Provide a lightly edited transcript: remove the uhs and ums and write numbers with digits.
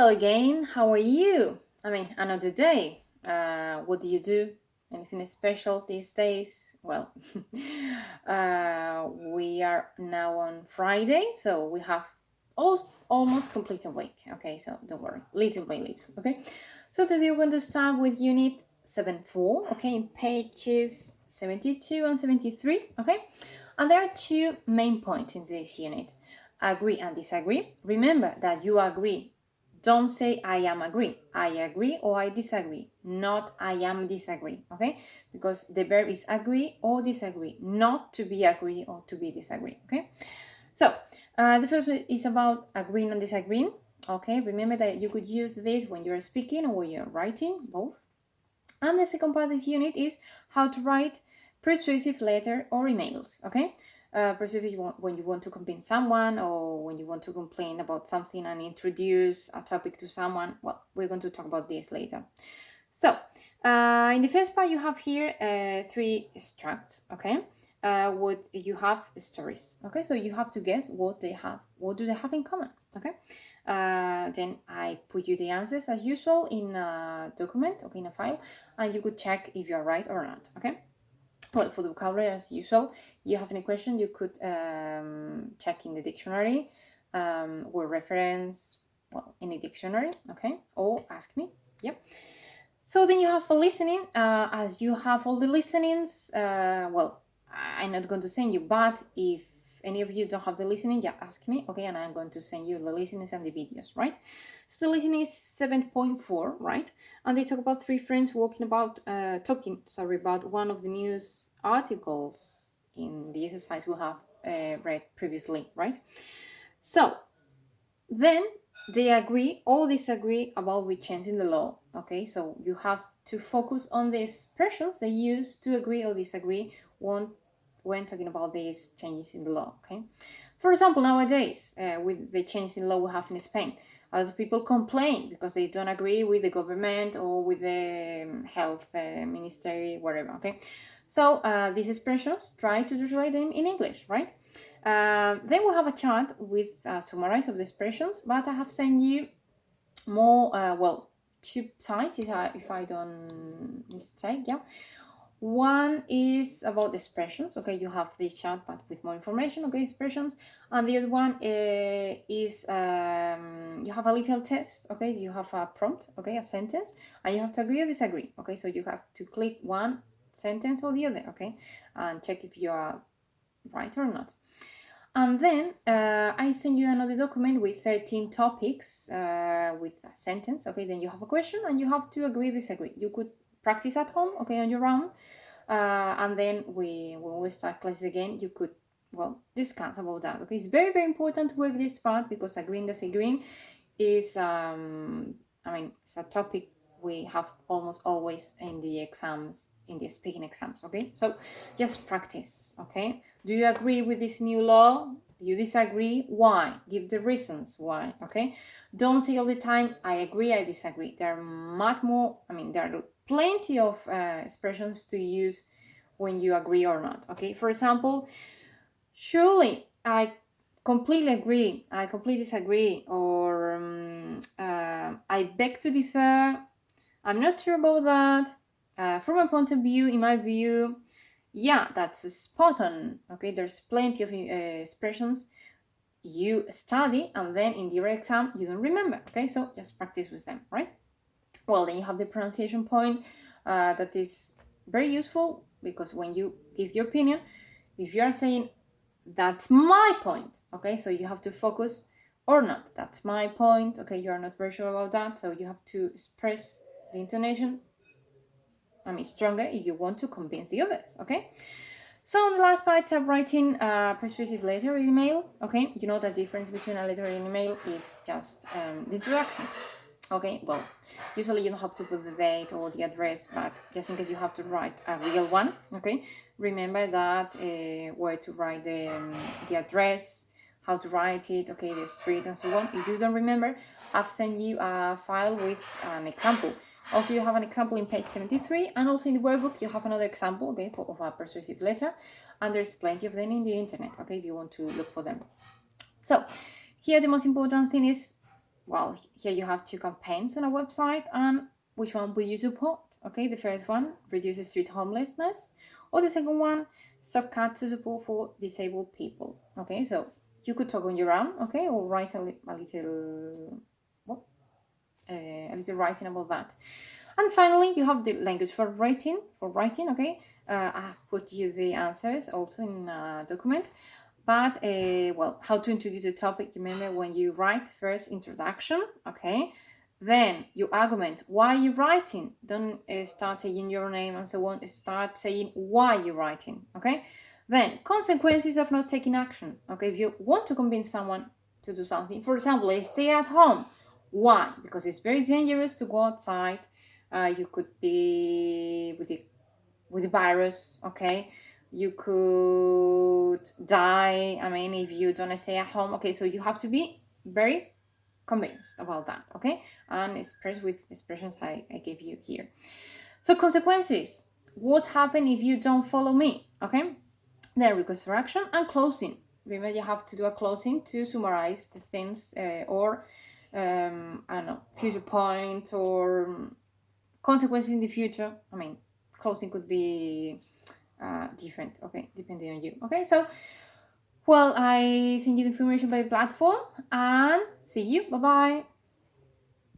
Hello again, how are you? Another day. What do you do? Anything special these days? Well, we are now on Friday, so we have almost complete a week. Okay, so don't worry, little by little. Okay, so today we're going to start with Unit 7.4. Okay, in pages 72 and 73. Okay, and there are two main points in this unit: agree and disagree. Remember that you agree. Don't say I am agree. I agree or I disagree, not I am disagree, okay? Because the verb is agree or disagree, not to be agree or to be disagree, okay? So the first one is about agreeing and disagreeing, okay? Remember that you could use this when you're speaking or when you're writing, both. And the second part of this unit is how to write persuasive letter or emails, okay? Persuasive when you want to convince someone or when you want to complain about something and introduce a topic to someone. Well, we're going to talk about this later. So, in the first part, you have here three extracts, okay? What you have stories, okay? So you have to guess what they have. What do they have in common, okay? Then I put you the answers as usual in a document, okay, in a file, and you could check if you're right or not, okay? Well, for the vocabulary, as usual, you have any question, you could check in the dictionary or reference, well, any dictionary, okay? Or ask me, yep. So then you have for listening, as you have all the listenings, well, I'm not going to send you, but if any of you don't have the listening, yeah, ask me, okay? And I'm going to send you the listenings and the videos, right? So the listening is 7.4, right? And they talk about three friends talking about one of the news articles in the exercise we have read previously, right? So then they agree or disagree about with change in the law, okay? So you have to focus on the expressions they use to agree or disagree when talking about these changes in the law, okay? For example, nowadays, with the change in law we have in Spain, a lot of people complain because they don't agree with the government or with the health ministry, whatever, okay? So these expressions, try to translate them in English, right? Then we have a chart with summarize of the expressions, but I have sent you more, two sites if I don't mistake, yeah. One is about expressions, okay, you have the chart but with more information, okay, expressions, and the other one is you have a little test, okay, you have a prompt, okay, a sentence, and you have to agree or disagree, okay, so you have to click one sentence or the other, okay, and check if you are right or not. And then I send you another document with 13 topics with a sentence, okay, then you have a question and you have to agree or disagree. You could practice at home, okay, on your own, and then when we start classes again, you could, well, discuss about that, okay. It's very, very important to work this part because agreeing, disagreeing is, it's a topic we have almost always in the exams, in the speaking exams, okay. So just practice, okay. Do you agree with this new law? Do you disagree? Why? Give the reasons why, okay. Don't say all the time I agree, I disagree. There are much more, there are plenty of expressions to use when you agree or not, okay. For example, surely I completely agree, I completely disagree, or I beg to differ, I'm not sure about that, from my point of view, in my view, yeah, that's spot on, okay. There's plenty of expressions you study and then in the exam you don't remember, okay, so just practice with them, right? Well, then you have the pronunciation point, that is very useful because when you give your opinion, if you are saying that's my point, okay, so you have to focus or not, that's my point, okay, you're not very sure about that, so you have to express the intonation stronger if you want to convince the others, okay. So on the last part of writing a persuasive letter or email, okay, you know the difference between a letter and email is just the introduction, okay. Well, usually you don't have to put the date or the address, but just in case you have to write a real one, okay, remember that where to write the address, how to write it, okay, the street and so on. If you don't remember, I've sent you a file with an example. Also, you have an example in page 73, and also in the workbook you have another example, okay, of a persuasive letter, and there's plenty of them in the internet, okay, if you want to look for them. So here the most important thing is well, here you have two campaigns on a website, and which one will you support? Okay, the first one, reduce street homelessness, or the second one, stop cuts to support for disabled people. Okay, so you could talk on your own, okay, or write a little, a little writing about that. And finally, you have the language for writing. Okay, I have put you the answers also in a document. But well, how to introduce the topic? You remember when you write first introduction, okay? Then you argument why you're writing. Don't start saying your name and so on. Start saying why you're writing, okay? Then consequences of not taking action, okay? If you want to convince someone to do something, for example, stay at home. Why? Because it's very dangerous to go outside. You could be with the virus, okay? You could die. I mean, if you don't stay at home, okay? So you have to be very convinced about that, okay? And express with expressions I gave you here. So consequences. What happens if you don't follow me, okay? Then request for action and closing. Remember, you have to do a closing to summarize the things or I don't know, future point or consequences in the future. I mean, closing could be different, okay, depending on you. Okay, so, well, I send you the information by the platform and see you. Bye-bye.